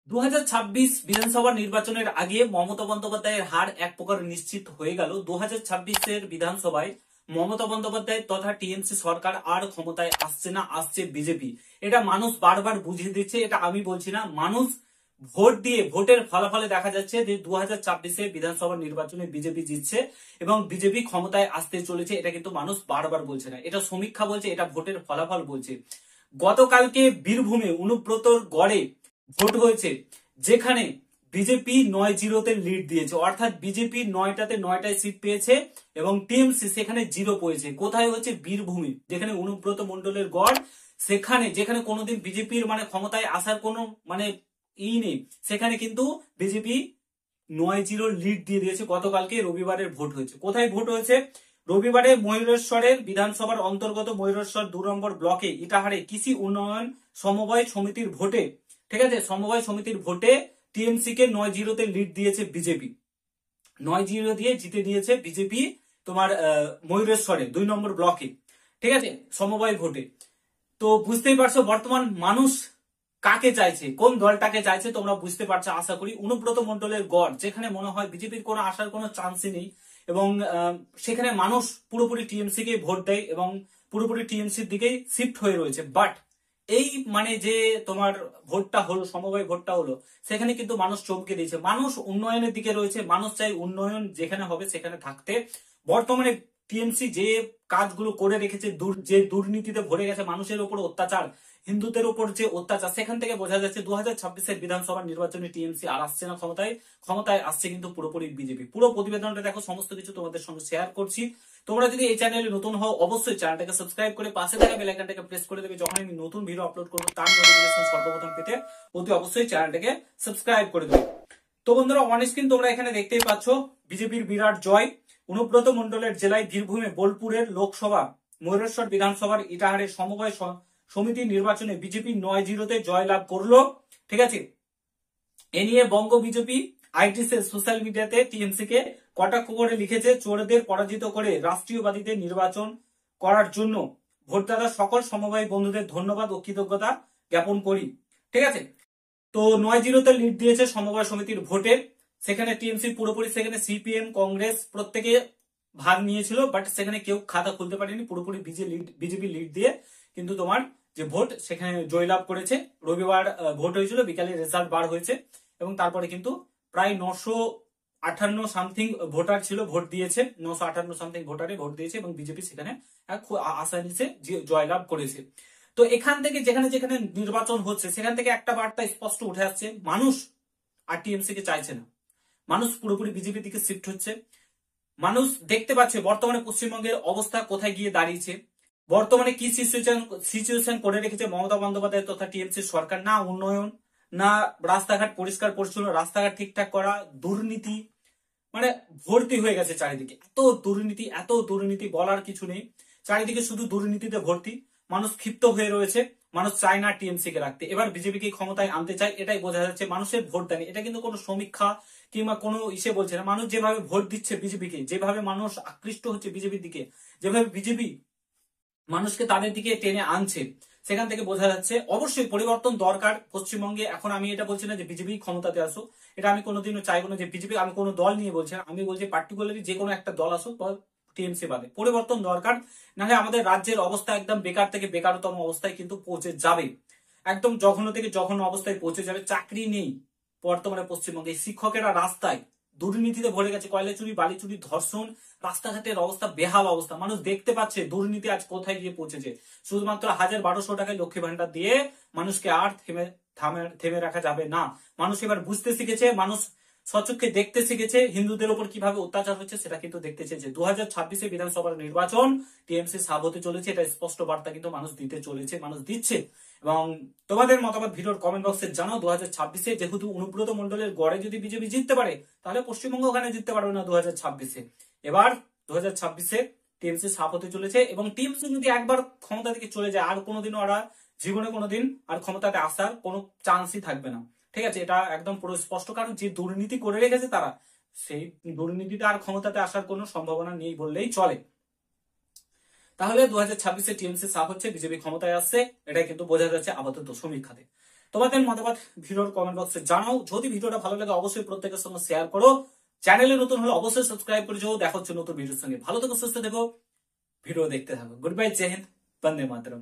2026 বিধানসভা নির্বাচনের আগে মমতা বন্দ্যোপাধ্যায়ের হার এক প্রকার নিশ্চিত হয়ে গেল। 2026-এর বিধানসভায় মমতা বন্দ্যোপাধ্যায় তথা টিএমসি সরকার আর ক্ষমতায় আসছে না, আসছে বিজেপি। এটা মানুষ বারবার বুঝিয়ে দিচ্ছে, এটা আমি বলছি না, মানুষ ভোট দিয়ে ভোটের ফলাফলে দেখা যাচ্ছে যে 2026-এ বিধানসভা নির্বাচনে বিজেপি জিতছে এবং বিজেপি ক্ষমতায় আসতে চলেছে। এটা কিন্তু মানুষ বারবার বলছে না, এটা সমীক্ষা বলছে, এটা ভোটের ফলাফল বলছে। গতকালকে বীরভূমে অনুব্রতর গড়ে ভোট হয়েছে, যেখানে বিজেপি 9-0-তে লিড দিয়েছে, অর্থাৎ বিজেপি 9টাতে 9টায় সিট পেয়েছে এবং টিএমসি সেখানে 0 পেয়েছে। কোথায় হচ্ছে? বীরভূমে, যেখানে অনুব্রত মণ্ডলের গড়, সেখানে যেখানে কোনোদিন বিজেপির ক্ষমতায় আসার কোনো নেই, সেখানে কিন্তু বিজেপি 9-0 লিড দিয়ে দিয়েছে। গতকালকে রবিবারের ভোট হয়েছে। কোথায় ভোট হয়েছে? রবিবারে ময়ূরেশ্বরের বিধানসভার অন্তর্গত ময়ূরেশ্বর 2 নম্বর ব্লকে ইটাহারে কৃষি উন্নয়ন সমবায় সমিতির ভোটে, ঠিক আছে, সমবায় সমিতির ভোটে টিএমসি কে 9-0-তে লিড দিয়েছে বিজেপি। 9-0 দিয়ে জিতে নিয়েছে বিজেপি তোমার ময়ূরেশ্বরে 2 নম্বর ব্লকে, ঠিক আছে, সমবায় ভোটে। তো বুঝতেই পারছো বর্তমান মানুষ কাকে চাইছে, কোন দলটাকে চাইছে, তোমরা বুঝতে পারছো আশা করি। অনুব্রত মণ্ডলের গড়, যেখানে মনে হয় বিজেপির কোনো আসার কোনো চান্সই নেই এবং সেখানে মানুষ পুরোপুরি টিএমসি কে ভোট দেয় এবং পুরোপুরি টিএমসির দিকেই শিফট হয়ে রয়েছে। বাট এই যে তোমার ভোটটা হলো, সমবায় ভোটটা হলো, সেখানে কিন্তু মানুষ চমকে দিয়েছে। মানুষ উন্নয়নের দিকে রয়েছে, মানুষ চাই উন্নয়ন যেখানে হবে সেখানে থাকতে। বর্তমানে টিএমসি যে কাজগুলো করে রেখেছে, যে দুর্নীতিতে ভরে গেছে, মানুষের উপর অত্যাচার, হিন্দুদের উপর যে অত্যাচার, সেখান থেকে বোঝা যাচ্ছে 2026-এর বিধানসভা নির্বাচনে টিএমসি আর আসছে না ক্ষমতায়, ক্ষমতায় আসছে কিন্তু পুরোপুরি বিজেপি। পুরো প্রতিবেদনটা দেখো, সমস্ত কিছু তোমাদের সঙ্গে শেয়ার করছি। তোমরা যদি এই চ্যানেলে নতুন হও, অবশ্যই চ্যানেলটাকে সাবস্ক্রাইব করে পাশে থাকা বেল আইকনটাকে প্রেস করে দেবে। যখন আমি নতুন ভিডিও আপলোড করবো তার নোটিফিকেশন সর্বপ্রথম পেতে অতি অবশ্যই চ্যানেলটাকে সাবস্ক্রাইব করে দেবে। তো বন্ধুরা, অন স্ক্রিন তোমরা এখানে দেখতেই পাচ্ছ বিজেপির বিরাট জয়। অনুব্রত মণ্ডলের জেলায় বীরভূমে বোলপুরের লোকসভা, ময়ূরেশ্বর বিধানসভার ইটাহারের সমবায় সমিতি নির্বাচনে বিজেপি 9-0-তে জয়লাভ করলো, ঠিক আছে। এ নিয়ে বঙ্গ বিজেপি আইটিসি সোশ্যাল মিডিয়াতে টিএমসি কে কটাক্ষ করে লিখেছে, চোরদের পরাজিত করে রাষ্ট্রীয়বাদীদের নির্বাচন করার জন্য ভোটদাতা সকল সমবায় বন্ধুদের ধন্যবাদ ও কৃতজ্ঞতা জ্ঞাপন করি, ঠিক আছে। তো 9-0-তে লিড দিয়েছে সমবায় সমিতির ভোটে। সেখানে টিএমসি পুরোপুরি, সেখানে সিপিএম কংগ্রেস প্রত্যেকে ভাগ নিয়েছিল, বাট সেখানে কেউ খাতা খুলতে পারেনি। পুরোপুরি বিজেপি লিড দিয়ে কিন্তু তোমার যে ভোট, সেখানে জয়লাভ করেছে। রবিবার ভোট হয়েছিল, বিকালে রেজাল্ট বার হয়েছে এবং তারপরে কিন্তু প্রায় 958 সামথিং ভোটার ছিল, ভোট দিয়েছে। 958 সামথিং ভোটারে ভোট দিয়েছে এবং বিজেপি সেখানে আসানিসে জয়লাভ করেছে। তো এখান থেকে যেখানে যেখানে নির্বাচন হচ্ছে, সেখান থেকে একটা বার্তা স্পষ্ট উঠে আসছে, মানুষ আর টিএমসি কে চাইছে না, মানুষ পুরোপুরি বিজেপি দিকে শিফট হচ্ছে। মানুষ দেখতে পাচ্ছে বর্তমানে পশ্চিমবঙ্গের অবস্থা কোথায় গিয়ে দাঁড়িয়েছে, বর্তমানে কি সিচুয়েশন করে রেখেছে মমতা বন্দ্যোপাধ্যায় তথা টিএমসি সরকার। না উন্নয়ন, না রাস্তাঘাট পরিষ্কার পরিচ্ছন্ন, রাস্তাঘাট ঠিকঠাক করা, দুর্নীতি ভর্তি হয়ে গেছে চারিদিকে। এত দুর্নীতি বলার কিছু নেই, চারিদিকে শুধু দুর্নীতিতে ভর্তি। মানুষ ক্ষিপ্ত হয়ে রয়েছে, মানুষ চায় না টিএমসি কে রাখতে, এবার বিজেপিকে ক্ষমতায় আনতে চায়, এটাই বোঝা যাচ্ছে। মানুষের ভোট দেয়নি, এটা কিন্তু কোনো সমীক্ষা কিংবা কোনো বলছে না। মানুষ যেভাবে ভোট দিচ্ছে বিজেপিকে, যেভাবে মানুষ আকৃষ্ট হচ্ছে বিজেপির দিকে, যেভাবে বিজেপি মানুষকে তাদের দিকে টেনে আনছে, সেখান থেকে বোঝা যাচ্ছে অবশ্যই পরিবর্তন দরকার পশ্চিমবঙ্গে। এখন আমি এটা বলছি না যে বিজেপি ক্ষমতাতে আসুক, এটা আমি কোনোদিনও চাইবো না যে বিজেপি, আমি কোনো দল নিয়ে বলছি না, আমি বলছি পার্টিকুলারলি যে কোনো একটা দল আসুক, টিএমসি বাদে পরিবর্তন দরকার। নাহলে আমাদের রাজ্যের অবস্থা একদম বেকার থেকে বেকারতম অবস্থায় কিন্তু পৌঁছে যাবে, একদম জঘন্য থেকে জঘন্য অবস্থায় পৌঁছে যাবে। চাকরি নেই বর্তমানে পশ্চিমবঙ্গে, শিক্ষকেরা রাস্তায়, দুর্নীতিতে ভরে গেছে, কয়লা চুরি, বালি চুরি, ধর্ষণ, রাস্তাঘাটের অবস্থা বেহাল অবস্থা। মানুষ দেখতে পাচ্ছে দুর্নীতি আজ কোথায় গিয়ে পৌঁছেছে। শুধুমাত্র 1200 টাকায় লক্ষ্মী ভান্ডার দিয়ে মানুষকে আর থেমে রাখা যাবে না। মানুষ এবার বুঝতে শিখেছে, মানুষ সচক্ষে দেখতে শিখেছে হিন্দুদের উপর কিভাবে অত্যাচার হচ্ছে, সেটা কিন্তু দেখতে চেয়েছে। 2026-এ বিধানসভার নির্বাচন টিএমসি সাব হতে চলেছে, এটা স্পষ্ট বার্তা কিন্তু মানুষ দিতে চলেছে, মানুষ দিচ্ছে। এবং তোমাদের মতামত ভিডিওর কমেন্ট বক্সে জানাও। 2026-এ যেহেতু অনুব্রত মণ্ডলের গড়ে যদি বিজেপি জিততে পারে, তাহলে পশ্চিমবঙ্গ ওখানে জিততে পারবে না 2026-এ। এবার 2026-এ টিএমসি সাপ হতে চলেছে এবং টিএমসি যদি একবার ক্ষমতা থেকে চলে যায়, আর কোনোদিনও ওরা জীবনে কোনোদিন আর ক্ষমতাতে আসার কোনো চান্সই থাকবে না, ঠিক আছে। এটা একদম পুরো স্পষ্ট, কারণ যে দুর্নীতি করে রেখেছে তারা, সেই দুর্নীতিতে আর ক্ষমতাতে আসার কোনো সম্ভাবনা নেই বললেই চলে। তাহলে 2026-এ টিএমসি সাপ হচ্ছে, বিজেপি ক্ষমতায় আসছে, এটাই কিন্তু বোঝা যাচ্ছে আপাতত সমীক্ষাতে। তোমাদের মতামত ভিডিওর কমেন্ট বক্সে জানাও। যদি ভিডিওটা ভালো লাগে অবশ্যই প্রত্যেকের সঙ্গে শেয়ার করো। চ্যানেলে নতুন হলে অবশ্যই সাবস্ক্রাইব করে যাও। দেখা হচ্ছে নতুন ভিডিওর সঙ্গে। ভালো থেকো, সুস্থ থেকো, ভিডিও দেখতে থাকো। গুড বাই, জয় হিন্দ, বন্দে মাতরম।